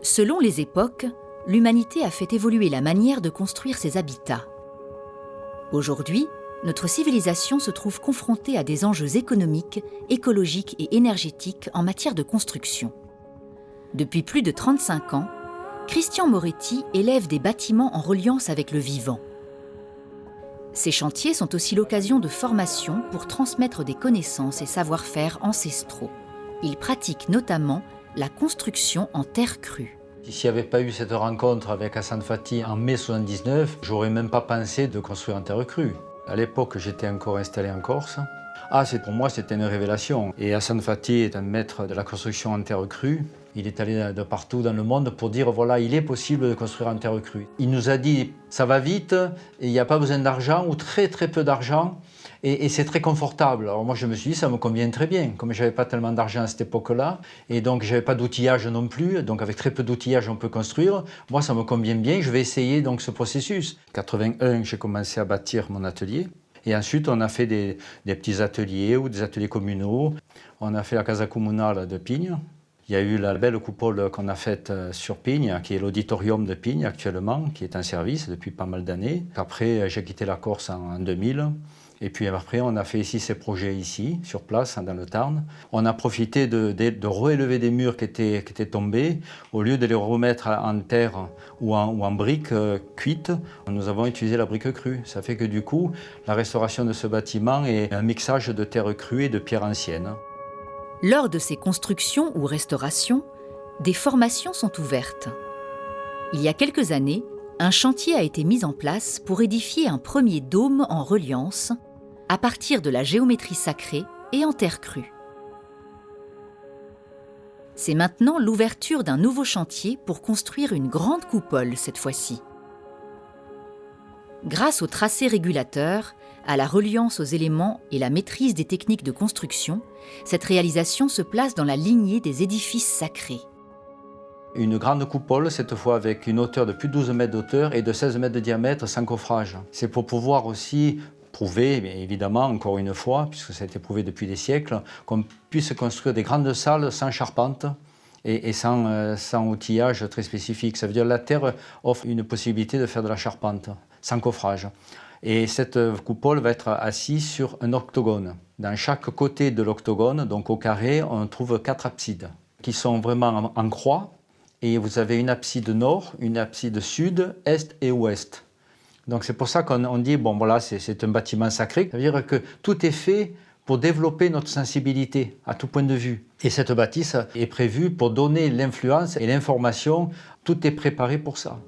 Selon les époques, l'humanité a fait évoluer la manière de construire ses habitats. Aujourd'hui, notre civilisation se trouve confrontée à des enjeux économiques, écologiques et énergétiques en matière de construction. Depuis plus de 35 ans, Christian Moretti élève des bâtiments en reliance avec le vivant. Ces chantiers sont aussi l'occasion de formation pour transmettre des connaissances et savoir-faire ancestraux. Il pratique notamment la construction en terre crue. S'il n'y avait pas eu cette rencontre avec Hassan Fathy en mai 1979, j'aurais même pas pensé de construire en terre crue. À l'époque, j'étais encore installé en Corse. Pour moi, c'était une révélation. Et Hassan Fathy est un maître de la construction en terre crue. Il est allé de partout dans le monde pour dire, voilà, il est possible de construire en terre crue. Il nous a dit, ça va vite, et il n'y a pas besoin d'argent, ou très très peu d'argent, et c'est très confortable. Alors moi, je me suis dit, ça me convient très bien. Comme je n'avais pas tellement d'argent à cette époque-là, et donc je n'avais pas d'outillage non plus, donc avec très peu d'outillage, on peut construire. Moi, ça me convient bien, je vais essayer donc ce processus. En 81, j'ai commencé à bâtir mon atelier. Et ensuite, on a fait des petits ateliers ou des ateliers communaux. On a fait la Casa Comunale de Pigne. Il y a eu la belle coupole qu'on a faite sur Pigne, qui est l'auditorium de Pigne actuellement, qui est en service depuis pas mal d'années. Après, j'ai quitté la Corse en 2000. Et puis après, on a fait ici ces projets ici, sur place, dans le Tarn. On a profité de réélever des murs qui étaient tombés. Au lieu de les remettre en terre ou en briques cuites, nous avons utilisé la brique crue. Ça fait que du coup, la restauration de ce bâtiment est un mixage de terre crue et de pierre ancienne. Lors de ces constructions ou restaurations, des formations sont ouvertes. Il y a quelques années, un chantier a été mis en place pour édifier un premier dôme en reliance à partir de la géométrie sacrée et en terre crue. C'est maintenant l'ouverture d'un nouveau chantier pour construire une grande coupole cette fois-ci. Grâce au tracé régulateur, à la reliance aux éléments et la maîtrise des techniques de construction, cette réalisation se place dans la lignée des édifices sacrés. Une grande coupole, cette fois avec une hauteur de plus de 12 mètres d'hauteur et de 16 mètres de diamètre sans coffrage. C'est pour pouvoir aussi prouver, mais évidemment, encore une fois, puisque ça a été prouvé depuis des siècles, qu'on puisse construire des grandes salles sans charpente et sans outillage très spécifique. Ça veut dire que la terre offre une possibilité de faire de la charpente, sans coffrage. Et cette coupole va être assise sur un octogone. Dans chaque côté de l'octogone, donc au carré, on trouve 4 absides qui sont vraiment en croix. Et vous avez une abside nord, une abside sud, est et ouest. Donc c'est pour ça qu'on dit, bon voilà, c'est un bâtiment sacré. Ça veut dire que tout est fait pour développer notre sensibilité à tout point de vue. Et cette bâtisse est prévue pour donner l'influence et l'information. Tout est préparé pour ça.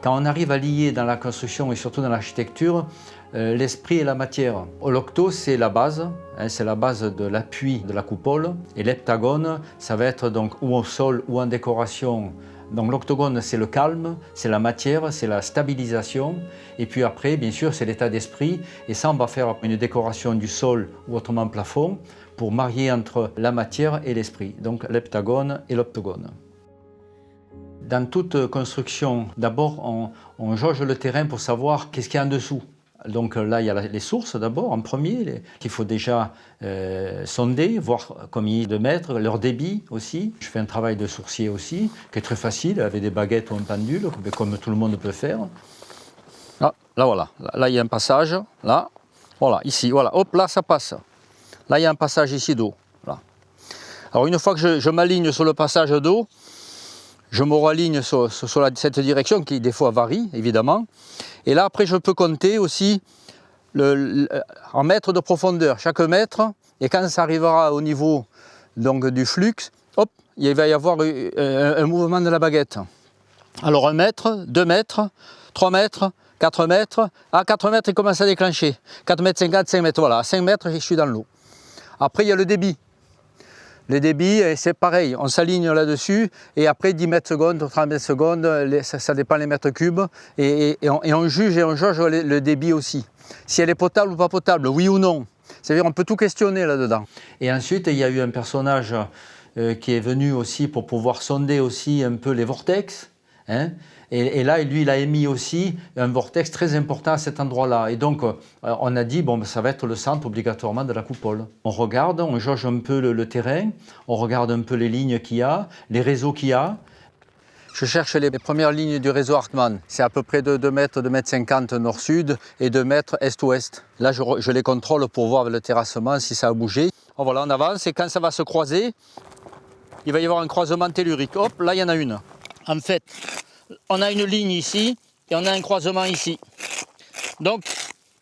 Quand on arrive à lier dans la construction et surtout dans l'architecture, l'esprit et la matière. L'octo, c'est la base, c'est la base de l'appui de la coupole. Et l'heptagone, ça va être donc ou au sol ou en décoration. Donc l'octogone, c'est le calme, c'est la matière, c'est la stabilisation. Et puis après, bien sûr, c'est l'état d'esprit. Et ça, on va faire une décoration du sol ou autrement plafond pour marier entre la matière et l'esprit. Donc l'heptagone et l'octogone. Dans toute construction, d'abord, on jauge le terrain pour savoir qu'est-ce qu'il y a en dessous. Donc là, il y a les sources d'abord, en premier, qu'il faut déjà sonder, voir combien de mètres, leur débit aussi. Je fais un travail de sourcier aussi, qui est très facile, avec des baguettes ou un pendule, comme tout le monde peut faire. Là voilà, là il y a un passage, là, voilà, ici, voilà, hop, là ça passe. Là, il y a un passage ici d'eau. Là. Alors une fois que je m'aligne sur le passage d'eau, je me raligne sur cette direction qui des fois varie évidemment. Et là après je peux compter aussi en mètres de profondeur, chaque mètre. Et quand ça arrivera au niveau donc, du flux, hop, il va y avoir un mouvement de la baguette. Alors 1 mètre, 2 mètres, 3 mètres, 4 mètres. À 4 mètres il commence à déclencher. 4 mètres 50, 5 mètres, voilà. À 5 mètres je suis dans l'eau. Après il y a le débit. Les débits, c'est pareil, on s'aligne là-dessus et après 10 mètres secondes, 30 mètres secondes, ça dépend des mètres cubes et on juge et on jauge le débit aussi. Si elle est potable ou pas potable, oui ou non. C'est-à-dire on peut tout questionner là-dedans. Et ensuite, il y a eu un personnage qui est venu aussi pour pouvoir sonder aussi un peu les vortex. hein. Et là, lui, il a émis aussi un vortex très important à cet endroit-là. Et donc, on a dit, bon, ça va être le centre obligatoirement de la coupole. On regarde, on jauge un peu le terrain, on regarde un peu les lignes qu'il y a, les réseaux qu'il y a. Je cherche les premières lignes du réseau Hartmann. C'est à peu près de 2 mètres, 2 mètres 50 nord-sud et 2 mètres est-ouest. Là, je les contrôle pour voir avec le terrassement si ça a bougé. Oh, voilà, on avance et quand ça va se croiser, il va y avoir un croisement tellurique. Hop, là, il y en a une. En fait, on a une ligne ici et on a un croisement ici. Donc,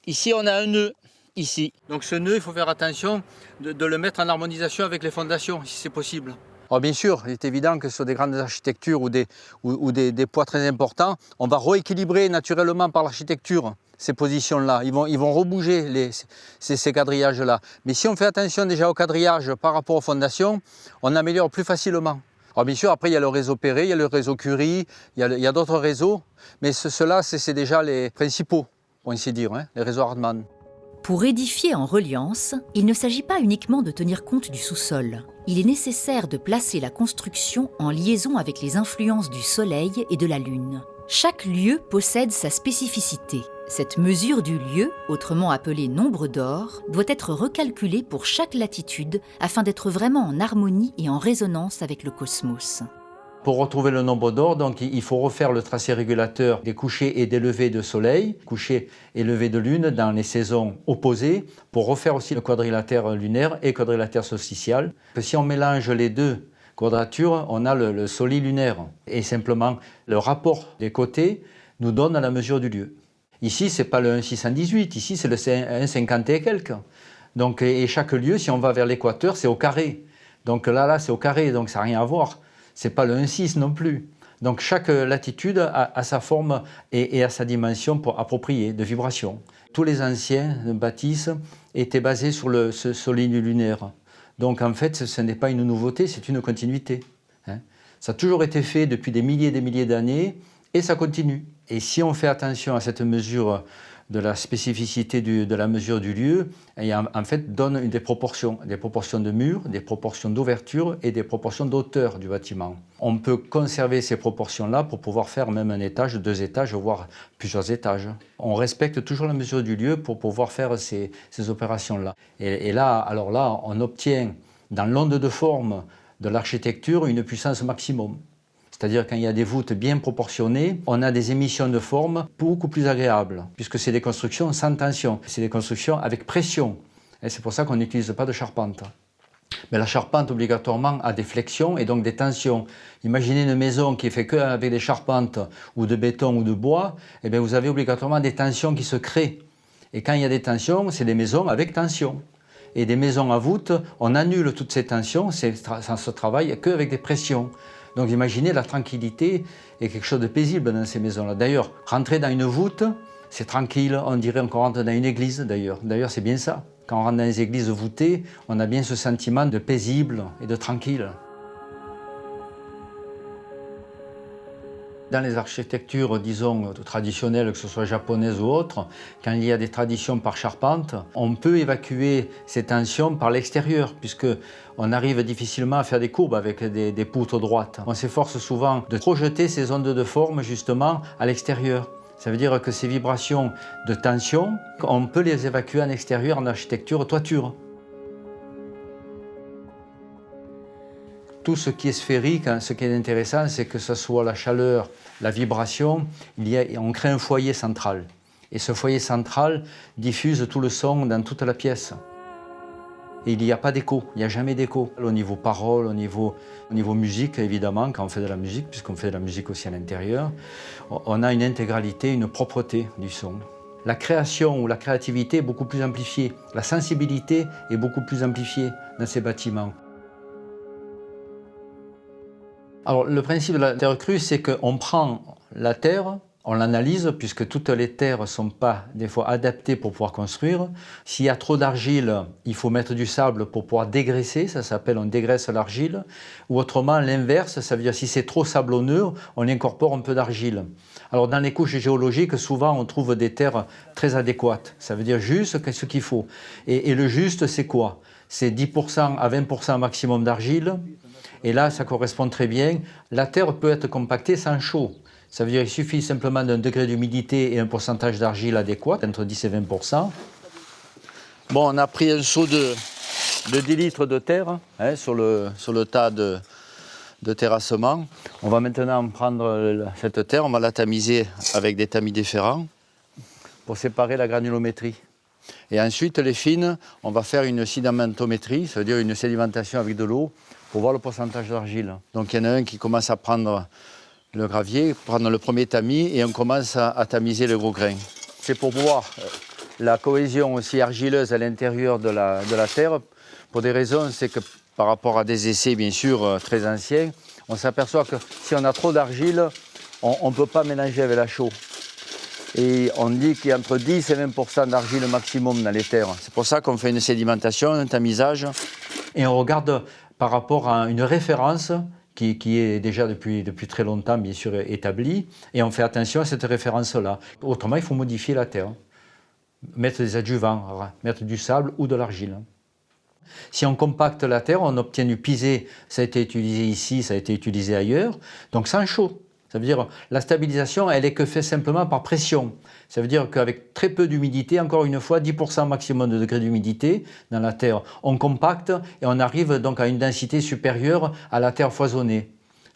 ici, on a un nœud. Ici. Donc ce nœud, il faut faire attention de le mettre en harmonisation avec les fondations, si c'est possible. Alors bien sûr, il est évident que sur des grandes architectures ou des poids très importants, on va rééquilibrer naturellement par l'architecture ces positions-là. Ils vont rebouger ces quadrillages-là. Mais si on fait attention déjà au quadrillage par rapport aux fondations, on améliore plus facilement. Alors bien sûr, après il y a le réseau Perret, il y a le réseau Curie, il y a d'autres réseaux, mais ceux-là, c'est déjà les principaux, pour ainsi dire, hein, les réseaux Hartmann. Pour édifier en reliance, il ne s'agit pas uniquement de tenir compte du sous-sol. Il est nécessaire de placer la construction en liaison avec les influences du Soleil et de la Lune. Chaque lieu possède sa spécificité. Cette mesure du lieu, autrement appelée nombre d'or, doit être recalculée pour chaque latitude afin d'être vraiment en harmonie et en résonance avec le cosmos. Pour retrouver le nombre d'or, donc il faut refaire le tracé régulateur des couchers et des levées de soleil, couchers et levées de lune dans les saisons opposées, pour refaire aussi le quadrilatère lunaire et quadrilatère solsticial. Si on mélange les deux quadratures, on a le solilunaire. Et simplement, le rapport des côtés nous donne la mesure du lieu. Ici, ce n'est pas le 1,618, ici c'est le 1,50 et quelques. Donc, et chaque lieu, si on va vers l'équateur, c'est au carré. Donc là c'est au carré, donc ça n'a rien à voir. Ce n'est pas le 1,6 non plus. Donc chaque latitude a sa forme et a sa dimension appropriée de vibration. Tous les anciens bâtisses étaient basés sur ce solilunaire. Donc en fait, ce n'est pas une nouveauté, c'est une continuité. Hein. Ça a toujours été fait depuis des milliers et des milliers d'années et ça continue. Et si on fait attention à cette mesure de la spécificité de la mesure du lieu, et en fait donne des proportions de murs, des proportions d'ouverture et des proportions d'auteur du bâtiment. On peut conserver ces proportions-là pour pouvoir faire même un étage, 2 étages, voire plusieurs étages. On respecte toujours la mesure du lieu pour pouvoir faire ces opérations-là. Et là, alors là, on obtient dans l'onde de forme de l'architecture une puissance maximum. C'est-à-dire quand il y a des voûtes bien proportionnées, on a des émissions de forme beaucoup plus agréables, puisque c'est des constructions sans tension, c'est des constructions avec pression. Et c'est pour ça qu'on n'utilise pas de charpente. Mais la charpente, obligatoirement, a des flexions et donc des tensions. Imaginez une maison qui est faite qu'avec des charpentes ou de béton ou de bois, et bien vous avez obligatoirement des tensions qui se créent. Et quand il y a des tensions, c'est des maisons avec tension. Et des maisons à voûte, on annule toutes ces tensions, ça ne se travaille qu'avec des pressions. Donc imaginez, la tranquillité est quelque chose de paisible dans ces maisons-là. D'ailleurs, rentrer dans une voûte, c'est tranquille, on dirait qu'on rentre dans une église d'ailleurs. D'ailleurs, c'est bien ça. Quand on rentre dans les églises voûtées, on a bien ce sentiment de paisible et de tranquille. Dans les architectures, disons, traditionnelles, que ce soit japonaises ou autres, quand il y a des traditions par charpente, on peut évacuer ces tensions par l'extérieur, puisqu'on arrive difficilement à faire des courbes avec des poutres droites. On s'efforce souvent de projeter ces ondes de forme, justement, à l'extérieur. Ça veut dire que ces vibrations de tension, on peut les évacuer en extérieur, en architecture toiture. Tout ce qui est sphérique, ce qui est intéressant, c'est que ce soit la chaleur, la vibration, on crée un foyer central. Et ce foyer central diffuse tout le son dans toute la pièce. Et il n'y a pas d'écho, il n'y a jamais d'écho. Au niveau parole, au niveau musique, évidemment, quand on fait de la musique, puisqu'on fait de la musique aussi à l'intérieur, on a une intégralité, une propreté du son. La création ou la créativité est beaucoup plus amplifiée. La sensibilité est beaucoup plus amplifiée dans ces bâtiments. Alors, le principe de la terre crue, c'est qu'on prend la terre, on l'analyse, puisque toutes les terres ne sont pas des fois adaptées pour pouvoir construire. S'il y a trop d'argile, il faut mettre du sable pour pouvoir dégraisser, ça s'appelle on dégraisse l'argile. Ou autrement, l'inverse, ça veut dire si c'est trop sablonneux, on incorpore un peu d'argile. Alors dans les couches géologiques, souvent on trouve des terres très adéquates. Ça veut dire juste ce qu'il faut. Et le juste, c'est quoi? C'est 10% à 20% maximum d'argile. Et là, ça correspond très bien. La terre peut être compactée sans chaux. Ça veut dire qu'il suffit simplement d'un degré d'humidité et un pourcentage d'argile adéquat, entre 10 et 20%. Bon, on a pris un seau de 10 litres de terre sur le tas de terrassement. On va maintenant prendre cette terre, on va la tamiser avec des tamis différents pour séparer la granulométrie. Et ensuite, les fines, on va faire une sédimentométrie, c'est-à-dire une sédimentation avec de l'eau pour voir le pourcentage d'argile. Donc il y en a un qui commence à prendre le gravier, prendre le premier tamis et on commence à tamiser le gros grain. C'est pour voir la cohésion aussi argileuse à l'intérieur de la terre. Pour des raisons, c'est que par rapport à des essais bien sûr très anciens, on s'aperçoit que si on a trop d'argile, on ne peut pas mélanger avec la chaux. Et on dit qu'il y a entre 10 et 20% d'argile maximum dans les terres. C'est pour ça qu'on fait une sédimentation, un tamisage. Et on regarde par rapport à une référence qui est déjà depuis très longtemps, bien sûr, établie. Et on fait attention à cette référence-là. Autrement, il faut modifier la terre. Mettre des adjuvants, mettre du sable ou de l'argile. Si on compacte la terre, on obtient du pisé. Ça a été utilisé ici, ça a été utilisé ailleurs. Donc sans chaux. Ça veut dire que la stabilisation, elle est que faite simplement par pression. Ça veut dire qu'avec très peu d'humidité, encore une fois, 10% maximum de degré d'humidité dans la terre, on compacte et on arrive donc à une densité supérieure à la terre foisonnée.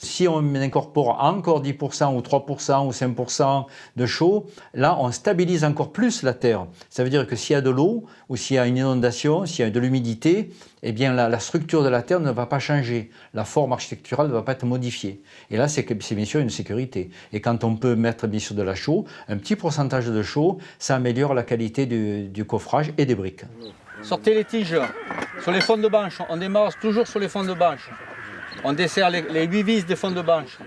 Si on incorpore encore 10% ou 3% ou 5% de chaux, là on stabilise encore plus la terre. Ça veut dire que s'il y a de l'eau ou s'il y a une inondation, s'il y a de l'humidité, eh bien la structure de la terre ne va pas changer. La forme architecturale ne va pas être modifiée. Et là c'est bien sûr une sécurité. Et quand on peut mettre bien sûr de la chaux, un petit pourcentage de chaux, ça améliore la qualité du coffrage et des briques. Sortez les tiges sur les fonds de banche. On démarre toujours sur les fonds de banche. On dessert les 8 vis des fonds de banche.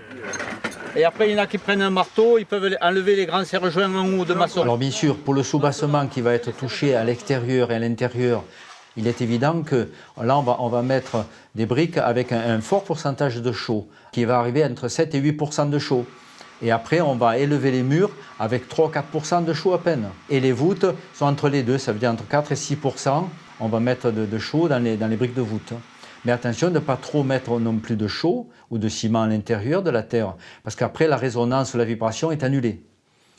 Et après, il y en a qui prennent un marteau, ils peuvent enlever les grands serre-joints en haut de maçon. Alors bien sûr, pour le soubassement qui va être touché à l'extérieur et à l'intérieur, il est évident que là, on va mettre des briques avec un fort pourcentage de chaux, qui va arriver entre 7 et 8% de chaux. Et après, on va élever les murs avec 3 ou 4% de chaux à peine. Et les voûtes sont entre les deux, ça veut dire entre 4 et 6%, on va mettre de chaux dans les briques de voûte. Mais attention de ne pas trop mettre non plus de chaux ou de ciment à l'intérieur de la terre, parce qu'après la résonance ou la vibration est annulée.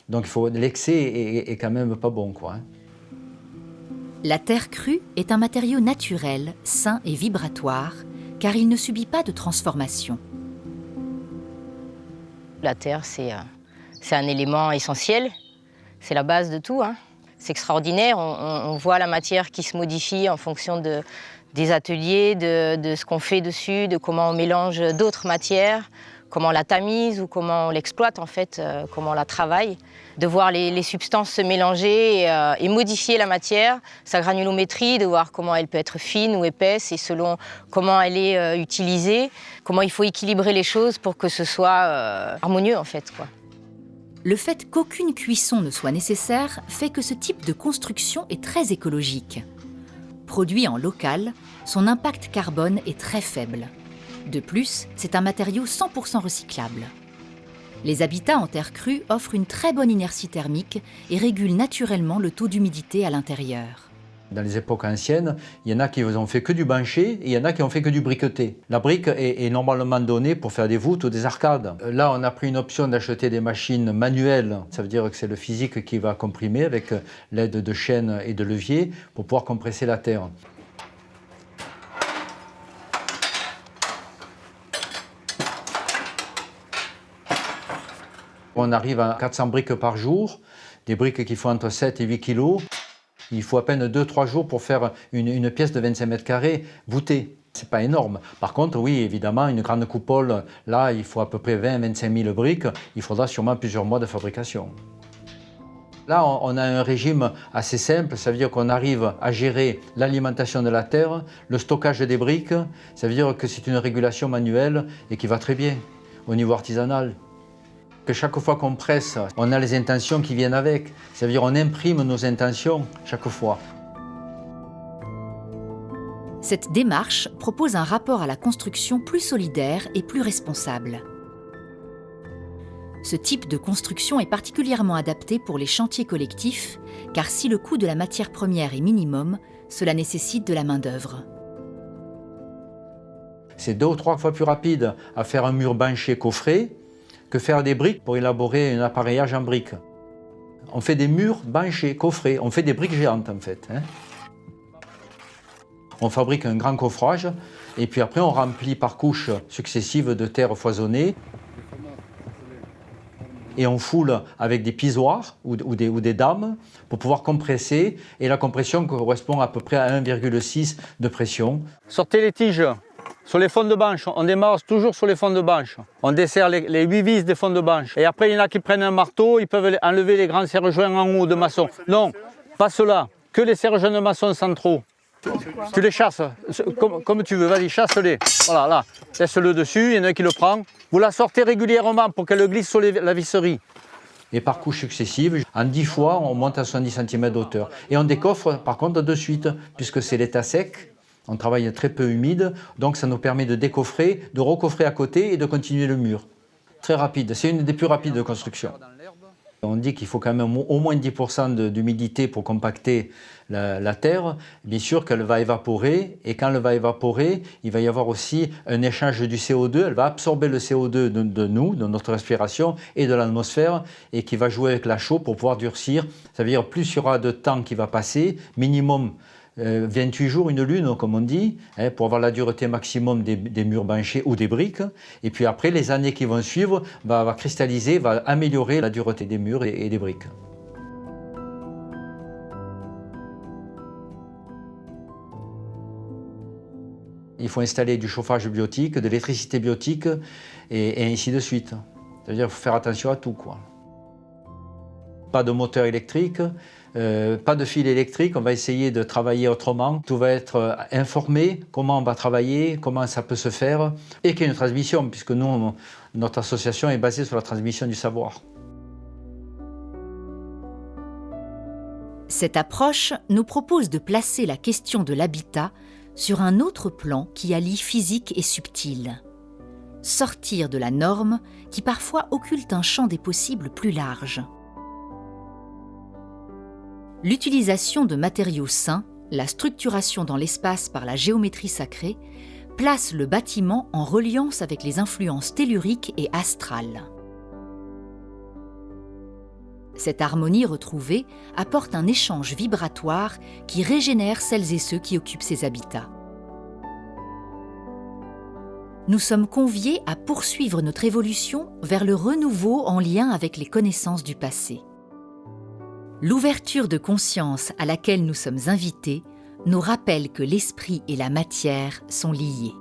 Donc l'excès est quand même pas bon, quoi. La terre crue est un matériau naturel, sain et vibratoire, car il ne subit pas de transformation. La terre, c'est un élément essentiel, c'est la base de tout. C'est extraordinaire, on voit la matière qui se modifie en fonction des ateliers, de ce qu'on fait dessus, de comment on mélange d'autres matières, comment on la tamise ou comment on l'exploite en fait, comment on la travaille. De voir les substances se mélanger et modifier la matière, sa granulométrie, de voir comment elle peut être fine ou épaisse et selon comment elle est utilisée, comment il faut équilibrer les choses pour que ce soit harmonieux en fait, quoi. Le fait qu'aucune cuisson ne soit nécessaire fait que ce type de construction est très écologique. Produit en local, son impact carbone est très faible. De plus, c'est un matériau 100% recyclable. Les habitats en terre crue offrent une très bonne inertie thermique et régulent naturellement le taux d'humidité à l'intérieur. Dans les époques anciennes, il y en a qui ont fait que du bancher et il y en a qui ont fait que du briqueté. La brique est normalement donnée pour faire des voûtes ou des arcades. Là, on a pris une option d'acheter des machines manuelles. Ça veut dire que c'est le physique qui va comprimer avec l'aide de chaînes et de leviers pour pouvoir compresser la terre. On arrive à 400 briques par jour, des briques qui font entre 7 et 8 kilos. Il faut à peine 2-3 jours pour faire une pièce de 25 mètres carrés voûtée. C'est pas énorme. Par contre, oui, évidemment, une grande coupole, là, il faut à peu près 20-25 000 briques. Il faudra sûrement plusieurs mois de fabrication. Là, on a un régime assez simple. Ça veut dire qu'on arrive à gérer l'alimentation de la terre, le stockage des briques. Ça veut dire que c'est une régulation manuelle et qui va très bien au niveau artisanal. Que chaque fois qu'on presse, on a les intentions qui viennent avec. Ça veut dire qu'on imprime nos intentions chaque fois. Cette démarche propose un rapport à la construction plus solidaire et plus responsable. Ce type de construction est particulièrement adapté pour les chantiers collectifs, car si le coût de la matière première est minimum, cela nécessite de la main-d'œuvre. C'est 2 ou 3 fois plus rapide à faire un mur banché coffré que faire des briques pour élaborer un appareillage en briques. On fait des murs banchés, coffrés, on fait des briques géantes en fait. On fabrique un grand coffrage et puis après on remplit par couches successives de terre foisonnée. Et on foule avec des pisoirs ou des dames pour pouvoir compresser. Et la compression correspond à peu près à 1,6 de pression. Sortez les tiges sur les fonds de banche. On démarre toujours sur les fonds de banche. On dessert les 8 vis des fonds de banche. Et après, il y en a qui prennent un marteau, ils peuvent enlever les grands serre-joints en haut de maçon. Non, pas cela. Que les serre-joints de maçon centraux. Tu les chasses, comme tu veux, vas-y, chasse-les. Voilà, là, laisse-le dessus, il y en a un qui le prend. Vous la sortez régulièrement pour qu'elle glisse sur la visserie. Et par couches successives, en 10 fois, on monte à 70 cm de hauteur. Et on décoffre par contre de suite, puisque c'est l'état sec. On travaille très peu humide, donc ça nous permet de décoffrer, de recoffrer à côté et de continuer le mur. Très rapide, c'est une des plus rapides de construction. On dit qu'il faut quand même au moins 10% d'humidité pour compacter la terre. Bien sûr qu'elle va évaporer, et quand elle va évaporer, il va y avoir aussi un échange du CO2. Elle va absorber le CO2 de nous, de notre respiration et de l'atmosphère, et qui va jouer avec la chaux pour pouvoir durcir. Ça veut dire plus il y aura de temps qui va passer, minimum 28 jours, une lune, comme on dit, pour avoir la dureté maximum des murs banchés ou des briques. Et puis après, les années qui vont suivre, va cristalliser, va améliorer la dureté des murs et des briques. Il faut installer du chauffage biotique, de l'électricité biotique et ainsi de suite. C'est-à-dire qu'il faut faire attention à tout, quoi. Pas de moteur électrique, pas de fil électrique, on va essayer de travailler autrement. Tout va être informé, comment on va travailler, comment ça peut se faire, et qu'il y ait une transmission, puisque nous, notre association est basée sur la transmission du savoir. Cette approche nous propose de placer la question de l'habitat sur un autre plan qui allie physique et subtil. Sortir de la norme qui parfois occulte un champ des possibles plus large. L'utilisation de matériaux sains, la structuration dans l'espace par la géométrie sacrée, place le bâtiment en reliance avec les influences telluriques et astrales. Cette harmonie retrouvée apporte un échange vibratoire qui régénère celles et ceux qui occupent ces habitats. Nous sommes conviés à poursuivre notre évolution vers le renouveau en lien avec les connaissances du passé. L'ouverture de conscience à laquelle nous sommes invités nous rappelle que l'esprit et la matière sont liés.